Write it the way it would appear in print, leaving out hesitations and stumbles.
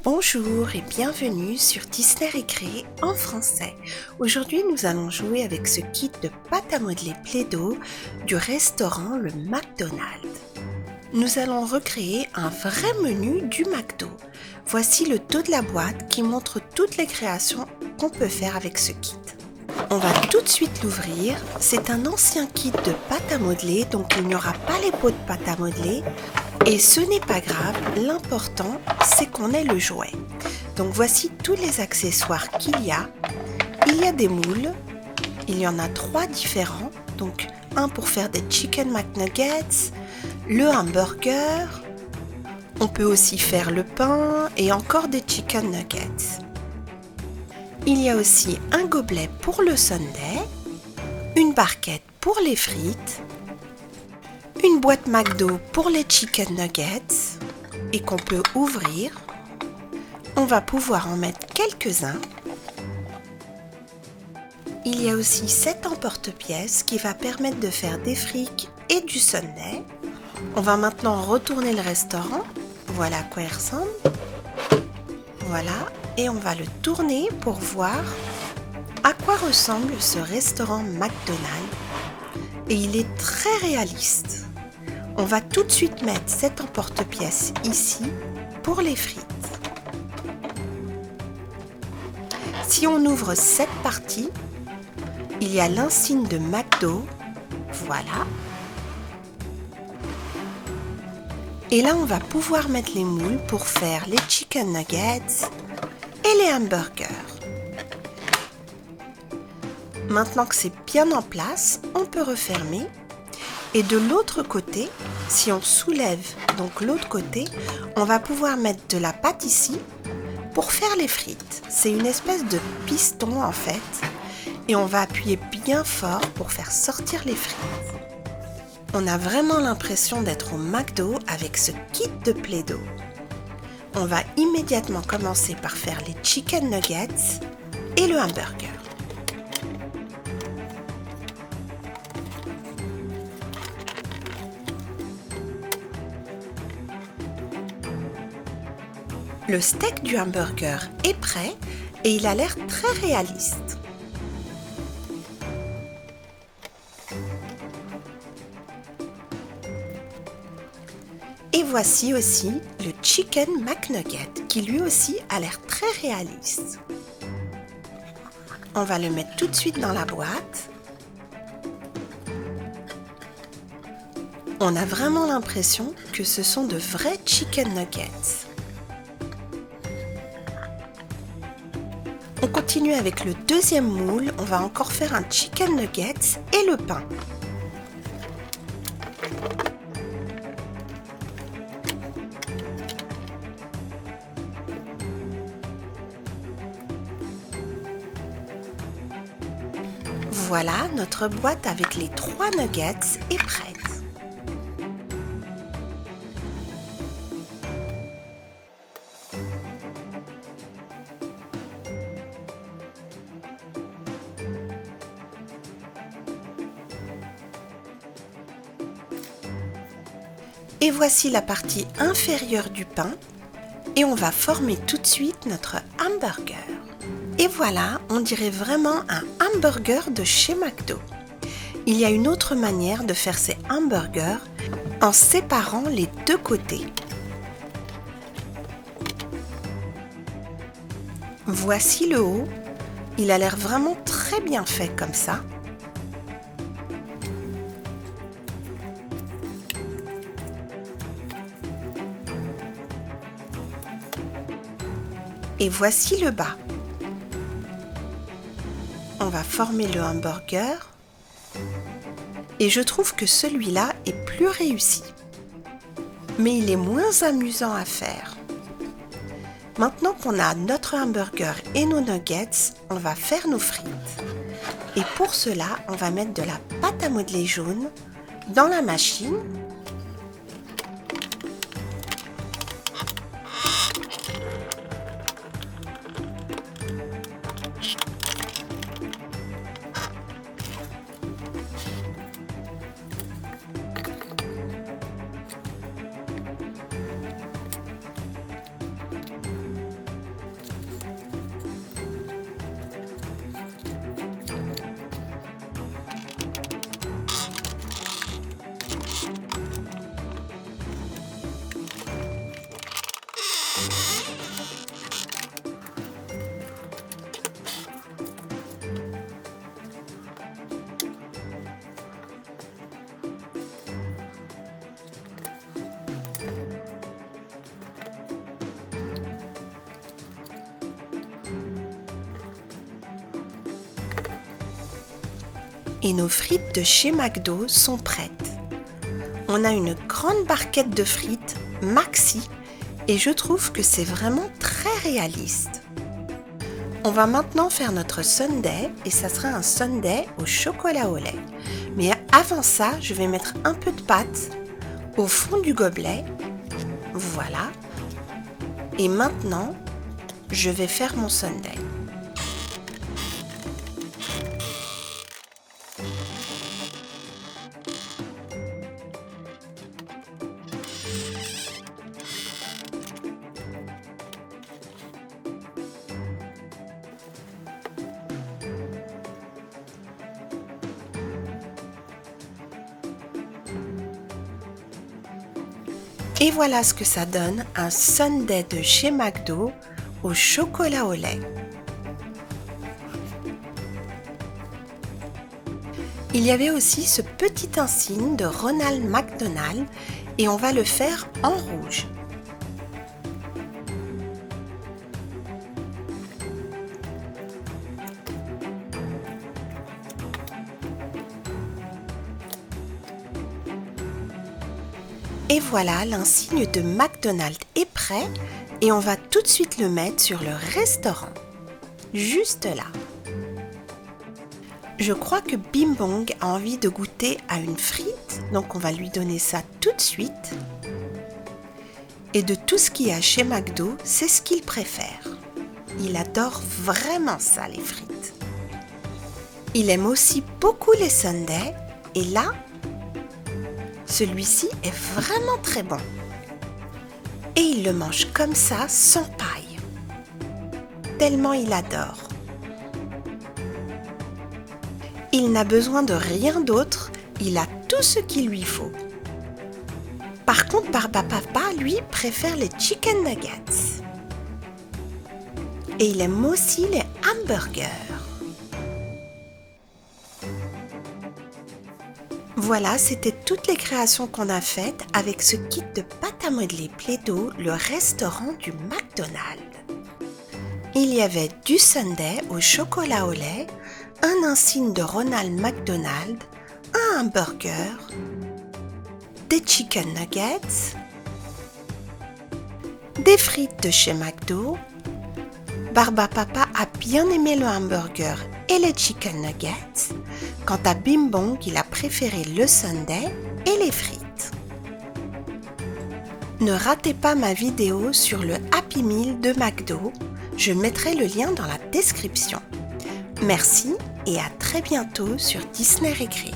Bonjour et bienvenue sur Disney Récré en français. Aujourd'hui, nous allons jouer avec ce kit de pâte à modeler Play-Doh du restaurant le McDonald's. Nous allons recréer un vrai menu du McDo. Voici le dos de la boîte qui montre toutes les créations qu'on peut faire avec ce kit. On va tout de suite l'ouvrir. C'est un ancien kit de pâte à modeler, donc il n'y aura pas les pots de pâte à modeler. Et ce n'est pas grave, l'important c'est qu'on ait le jouet. Donc voici tous les accessoires qu'il y a. Il y a des moules, il y en a 3 différents. Donc un pour faire des Chicken McNuggets, le hamburger, on peut aussi faire le pain et encore des Chicken Nuggets. Il y a aussi un gobelet pour le sundae, une barquette pour les frites, une boîte McDo pour les Chicken Nuggets et qu'on peut ouvrir. On va pouvoir en mettre quelques-uns. Il y a aussi cet emporte-pièce qui va permettre de faire des frites et du sundae. On va maintenant retourner le restaurant. Voilà à quoi il ressemble. Voilà, et on va le tourner pour voir à quoi ressemble ce restaurant McDonald's. Et il est très réaliste. On va tout de suite mettre cet emporte-pièce ici pour les frites. Si on ouvre cette partie, il y a l'insigne de McDo. Voilà. Et là, on va pouvoir mettre les moules pour faire les Chicken Nuggets et les hamburgers. Maintenant que c'est bien en place, on peut refermer. Et de l'autre côté, si on soulève donc l'autre côté, on va pouvoir mettre de la pâte ici pour faire les frites. C'est une espèce de piston en fait. Et on va appuyer bien fort pour faire sortir les frites. On a vraiment l'impression d'être au McDo avec ce kit de Play-Doh. On va immédiatement commencer par faire les Chicken Nuggets et le hamburger. Le steak du hamburger est prêt et il a l'air très réaliste. Et voici aussi le Chicken McNugget qui lui aussi a l'air très réaliste. On va le mettre tout de suite dans la boîte. On a vraiment l'impression que ce sont de vrais Chicken Nuggets. On continue avec le deuxième moule. On va encore faire un Chicken Nuggets et le pain. Voilà, notre boîte avec les 3 nuggets est prête. Et voici la partie inférieure du pain et on va former tout de suite notre hamburger. Et voilà, on dirait vraiment un hamburger de chez McDo. Il y a une autre manière de faire ces hamburgers en séparant les deux côtés. Voici le haut. Il a l'air vraiment très bien fait comme ça. Et voici le bas. On va former le hamburger et je trouve que celui-là est plus réussi. Mais il est moins amusant à faire. Maintenant qu'on a notre hamburger et nos nuggets, on va faire nos frites. Et pour cela, on va mettre de la pâte à modeler jaune dans la machine. Et nos frites de chez McDo sont prêtes. On a une grande barquette de frites maxi et je trouve que c'est vraiment très réaliste. On va maintenant faire notre sundae et ça sera un sundae au chocolat au lait. Mais avant ça, je vais mettre un peu de pâte au fond du gobelet. Voilà. Et maintenant, je vais faire mon sundae. Et voilà ce que ça donne, un sundae de chez McDo au chocolat au lait. Il y avait aussi ce petit insigne de Ronald McDonald et on va le faire en rouge. Et voilà, l'insigne de McDonald's est prêt et on va tout de suite le mettre sur le restaurant. Juste là. Je crois que Bing Bong a envie de goûter à une frite, donc on va lui donner ça tout de suite. Et de tout ce qu'il y a chez McDo, c'est ce qu'il préfère. Il adore vraiment ça, les frites. Il aime aussi beaucoup les sundaes et là, celui-ci est vraiment très bon. Et il le mange comme ça, sans paille. Tellement il adore. Il n'a besoin de rien d'autre, il a tout ce qu'il lui faut. Par contre, Barbapapa, lui, préfère les chicken nuggets. Et il aime aussi les hamburgers. Voilà, c'était toutes les créations qu'on a faites avec ce kit de pâte à modeler Play-Doh, le restaurant du McDonald's. Il y avait du sundae au chocolat au lait, un insigne de Ronald McDonald, un hamburger, des chicken nuggets, des frites de chez McDo. Barbapapa a bien aimé le hamburger et les chicken nuggets. Quant à Bing Bong, il a préféré le sundae et les frites. Ne ratez pas ma vidéo sur le Happy Meal de McDo. Je mettrai le lien dans la description. Merci et à très bientôt sur Disney Récré.